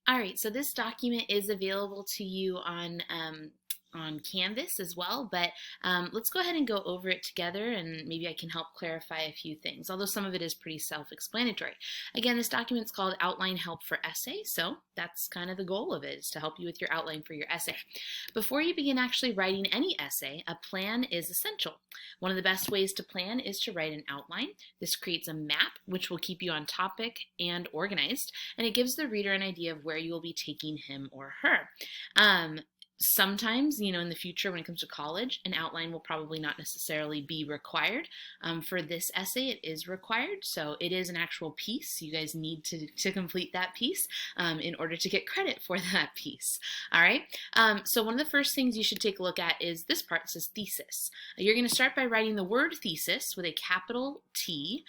All right, so this document is available to you on Canvas as well, but let's go ahead and go over it together and maybe I can help clarify a few things, although some of it is pretty self-explanatory. Again, this document is called Outline Help for Essay, so that's kind of the goal of it, is to help you with your outline for your essay. Before you begin actually writing any essay, a plan is essential. One of the best ways to plan is to write an outline. This creates a map, which will keep you on topic and organized, and it gives the reader an idea of where you will be taking him or her. Sometimes, in the future when it comes to college, an outline will probably not necessarily be required. For this essay, it is required, so it is an actual piece. You guys need to complete that piece in order to get credit for that piece. All right, so one of the first things you should take a look at is this part. It says thesis. You're going to start by writing the word thesis with a capital T.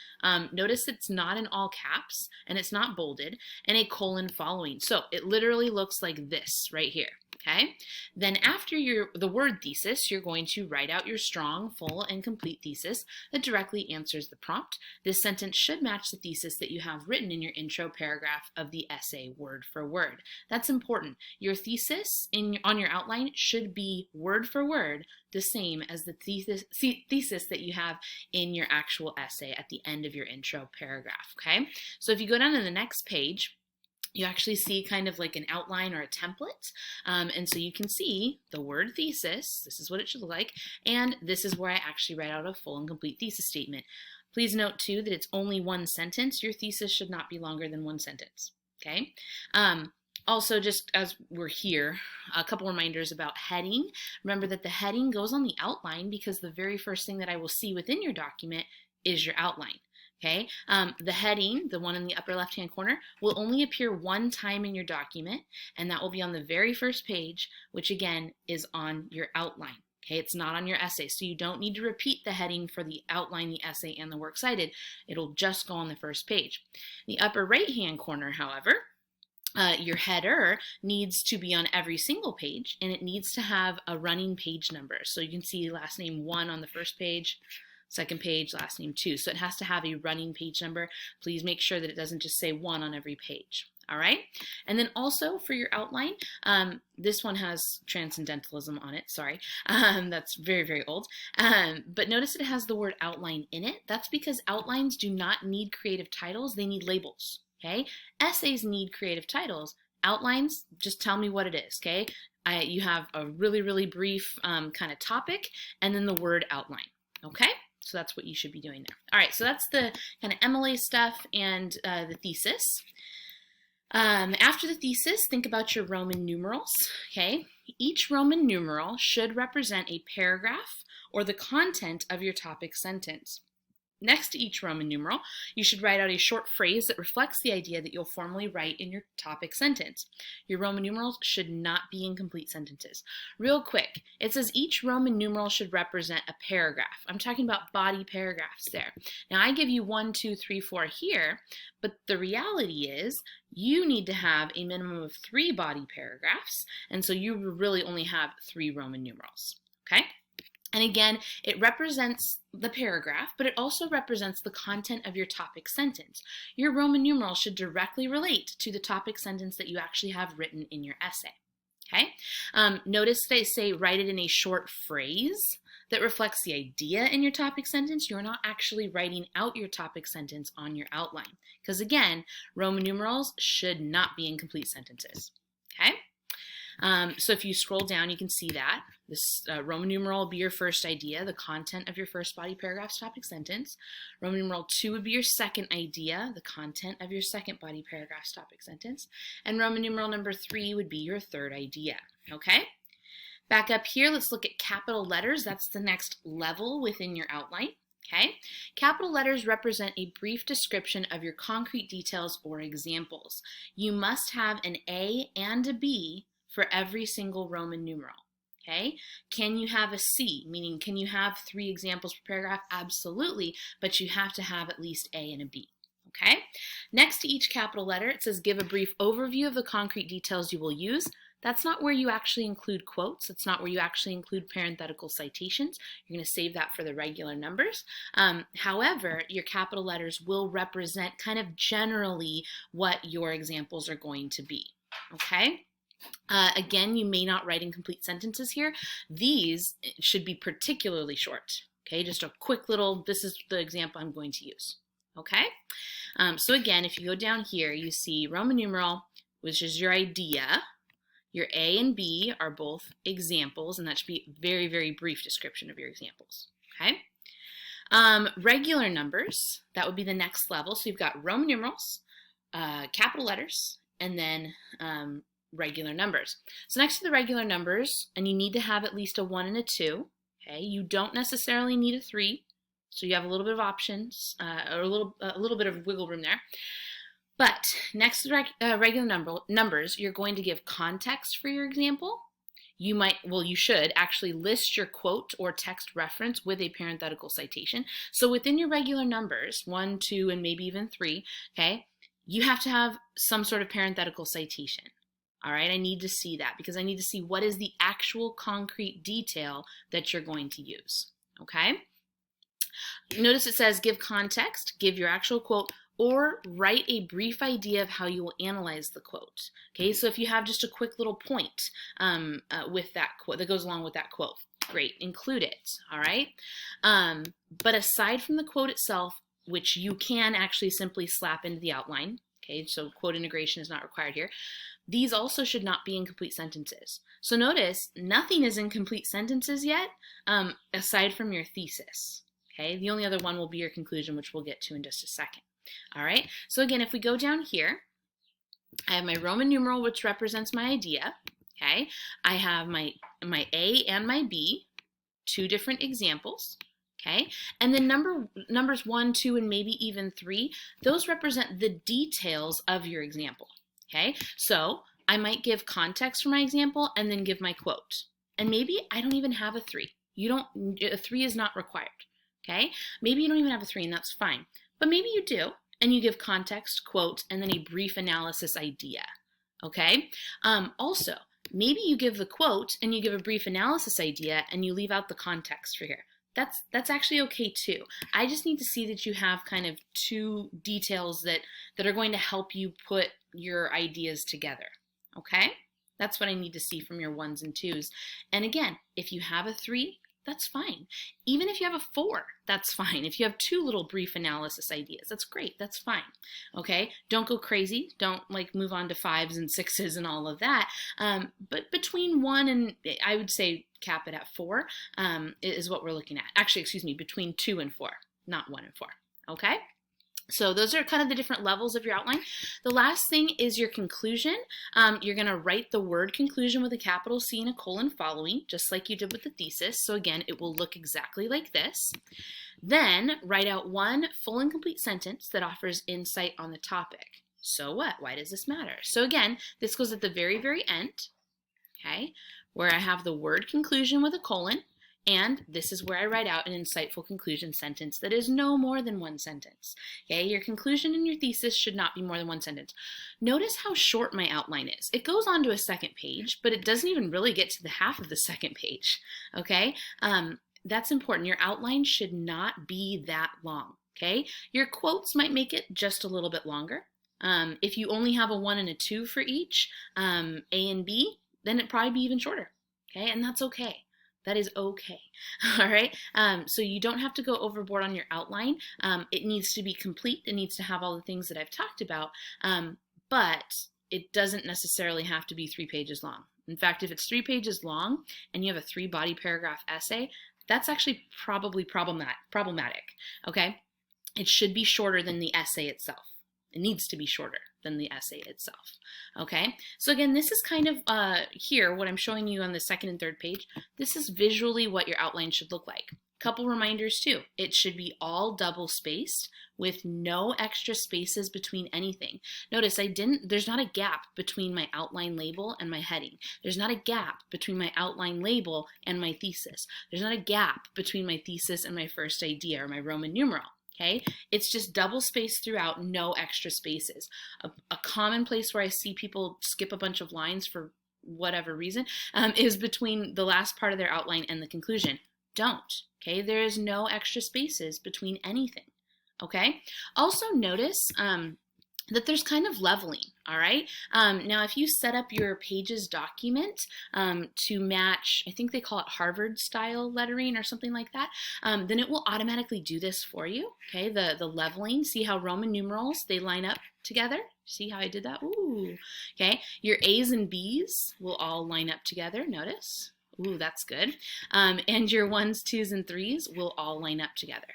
Notice it's not in all caps, and it's not bolded, and a colon following. So it literally looks like this right here. Okay. Then after the word thesis, you're going to write out your strong, full, and complete thesis that directly answers the prompt. This sentence should match the thesis that you have written in your intro paragraph of the essay word for word. That's important. Your thesis on your outline should be word for word the same as the thesis that you have in your actual essay at the end of your intro paragraph. Okay. So if you go down to the next page, you actually see kind of like an outline or a template. And so you can see the word thesis, this is what it should look like, and this is where I actually write out a full and complete thesis statement. Please note too that it's only one sentence. Your thesis should not be longer than one sentence, okay? Also, just as we're here, a couple reminders about heading. Remember that the heading goes on the outline because the very first thing that I will see within your document is your outline. Okay, the heading, the one in the upper left-hand corner, will only appear one time in your document, and that will be on the very first page, which again is on your outline. Okay, it's not on your essay, so you don't need to repeat the heading for the outline, the essay, and the works cited. It'll just go on the first page. The upper right-hand corner, however, your header needs to be on every single page, and it needs to have a running page number. So you can see last name 1 on the first page, second page, last name 2. So it has to have a running page number. Please make sure that it doesn't just say 1 on every page. All right. And then also for your outline, this one has transcendentalism on it. Sorry. That's very, very old. But notice it has the word outline in it. That's because outlines do not need creative titles. They need labels. Okay. Essays need creative titles. Outlines, just tell me what it is. Okay. You have a really, really brief kind of topic and then the word outline. Okay. So that's what you should be doing there. All right, so that's the kind of MLA stuff and the thesis. After the thesis, think about your Roman numerals, okay? Each Roman numeral should represent a paragraph or the content of your topic sentence. Next to each Roman numeral, you should write out a short phrase that reflects the idea that you'll formally write in your topic sentence. Your Roman numerals should not be incomplete sentences. Real quick, it says each Roman numeral should represent a paragraph. I'm talking about body paragraphs there. Now I give you 1, 2, 3, 4 here, but the reality is you need to have a minimum of 3 body paragraphs, and so you really only have 3 Roman numerals, okay? And again, it represents the paragraph, but it also represents the content of your topic sentence. Your Roman numeral should directly relate to the topic sentence that you actually have written in your essay. Okay? Notice they say write it in a short phrase that reflects the idea in your topic sentence. You're not actually writing out your topic sentence on your outline. Because again, Roman numerals should not be incomplete sentences. Okay? So if you scroll down, you can see that. This Roman numeral will be your first idea, the content of your first body paragraph's topic sentence. Roman numeral 2 would be your second idea, the content of your second body paragraph's topic sentence. And Roman numeral number 3 would be your third idea, okay? Back up here, let's look at capital letters. That's the next level within your outline. Okay? Capital letters represent a brief description of your concrete details or examples. You must have an A and a B for every single Roman numeral. Okay? Can you have a C? Meaning, can you have 3 examples per paragraph? Absolutely, but you have to have at least A and a B. Okay? Next to each capital letter, it says give a brief overview of the concrete details you will use. That's not where you actually include quotes. That's not where you actually include parenthetical citations. You're going to save that for the regular numbers. However, your capital letters will represent kind of generally what your examples are going to be. okay? Again, you may not write incomplete sentences here. These should be particularly short, okay? Just a quick little, this is the example I'm going to use, okay? So again, if you go down here, you see Roman numeral, which is your idea. Your A and B are both examples, and that should be a very, very brief description of your examples, okay? Regular numbers, that would be the next level. So you've got Roman numerals, capital letters, and then regular numbers. So next to the regular numbers, and you need to have at least a 1 and a 2, okay? You don't necessarily need a 3, so you have a little bit of options, or a little bit of wiggle room there. But next to the regular numbers, you're going to give context for your example. You might, well, you should actually list your quote or text reference with a parenthetical citation. So within your regular numbers, 1, 2, and maybe even 3, okay, you have to have some sort of parenthetical citation. All right, I need to see that because I need to see what is the actual concrete detail that you're going to use, okay? Notice it says give context, give your actual quote, or write a brief idea of how you will analyze the quote. Okay, so if you have just a quick little point with that quote that goes along with that quote, great, include it, all right? But aside from the quote itself, which you can actually simply slap into the outline, okay, so quote integration is not required here, these also should not be incomplete sentences. So notice, nothing is incomplete sentences yet, aside from your thesis, okay? The only other one will be your conclusion, which we'll get to in just a second. All right, so again, if we go down here, I have my Roman numeral, which represents my idea, okay? I have my A and my B, 2 different examples, okay? And then numbers 1, 2, and maybe even 3, those represent the details of your example, okay? So I might give context for my example and then give my quote. And maybe I don't even have a 3. A 3 is not required, okay? Maybe you don't even have a 3, and that's fine. But maybe you do, and you give context, quote, and then a brief analysis idea, okay? Also, maybe you give the quote and you give a brief analysis idea and you leave out the context for here. That's actually okay too. I just need to see that you have kind of 2 details that are going to help you put your ideas together, okay? That's what I need to see from your 1s and 2s. And again, if you have a 3, that's fine. Even if you have a 4, that's fine. If you have 2 little brief analysis ideas, that's great. That's fine. Okay? Don't go crazy. Don't like move on to 5s and 6s and all of that. But between 1 and, I would say cap it at 4 is what we're looking at. Actually, excuse me, between 2 and 4, not 1 and 4. Okay? So those are kind of the different levels of your outline. The last thing is your conclusion. You're going to write the word conclusion with a capital C and a colon following, just like you did with the thesis. So again, it will look exactly like this. Then write out 1 full and complete sentence that offers insight on the topic. So what? Why does this matter? So again, this goes at the very, very end, okay, where I have the word conclusion with a colon. And this is where I write out an insightful conclusion sentence that is no more than 1 sentence. Okay, your conclusion in your thesis should not be more than 1 sentence. Notice how short my outline is. It goes on to a 2nd page, but it doesn't even really get to the half of the 2nd page. Okay, that's important. Your outline should not be that long. Okay, your quotes might make it just a little bit longer. If you only have a 1 and a 2 for each, A and B, then it'd probably be even shorter. Okay, and that's okay. That is okay, all right? So you don't have to go overboard on your outline. It needs to be complete. It needs to have all the things that I've talked about, but it doesn't necessarily have to be 3 pages long. In fact, if it's 3 pages long and you have a 3-body paragraph essay, that's actually probably problematic, okay? It should be shorter than the essay itself. It needs to be shorter than the essay itself, okay? So again, this is kind of here, what I'm showing you on the 2nd and 3rd page. This is visually what your outline should look like. Couple reminders too. It should be all double spaced with no extra spaces between anything. Notice there's not a gap between my outline label and my heading. There's not a gap between my outline label and my thesis. There's not a gap between my thesis and my first idea or my Roman numeral. Okay, it's just double spaced throughout, no extra spaces. A common place where I see people skip a bunch of lines for whatever reason is between the last part of their outline and the conclusion. Don't, okay? There is no extra spaces between anything, okay? Also notice that there's kind of leveling, all right? Now, if you set up your Pages document to match, I think they call it Harvard style lettering or something like that, then it will automatically do this for you, okay? The leveling, see how Roman numerals, they line up together? See how I did that? Ooh, okay. Your A's and B's will all line up together, notice. Ooh, that's good. And your 1s, 2s, and 3s will all line up together.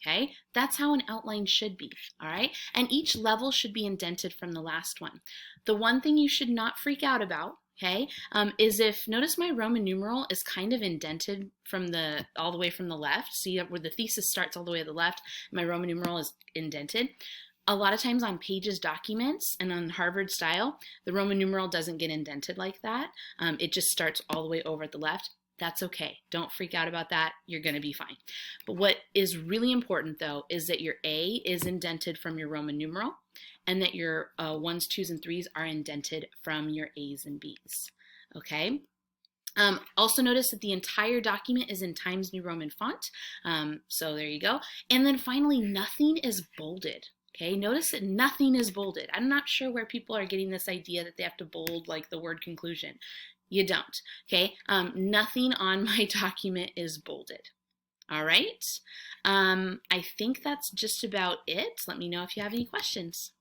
Okay, that's how an outline should be, all right? And each level should be indented from the last one. The one thing you should not freak out about, okay, is if, notice my Roman numeral is kind of indented from all the way from the left. See where the thesis starts all the way to the left, my Roman numeral is indented. A lot of times on Pages documents and on Harvard style, the Roman numeral doesn't get indented like that. It just starts all the way over at the left. That's okay. Don't freak out about that. You're going to be fine. But what is really important, though, is that your A is indented from your Roman numeral and that your 1s, 2s, and 3s are indented from your A's and B's. Okay? Also notice that the entire document is in Times New Roman font. So there you go. And then finally, nothing is bolded. Okay, notice that nothing is bolded. I'm not sure where people are getting this idea that they have to bold like the word conclusion. You don't, okay? Nothing on my document is bolded. All right? I think that's just about it. Let me know if you have any questions.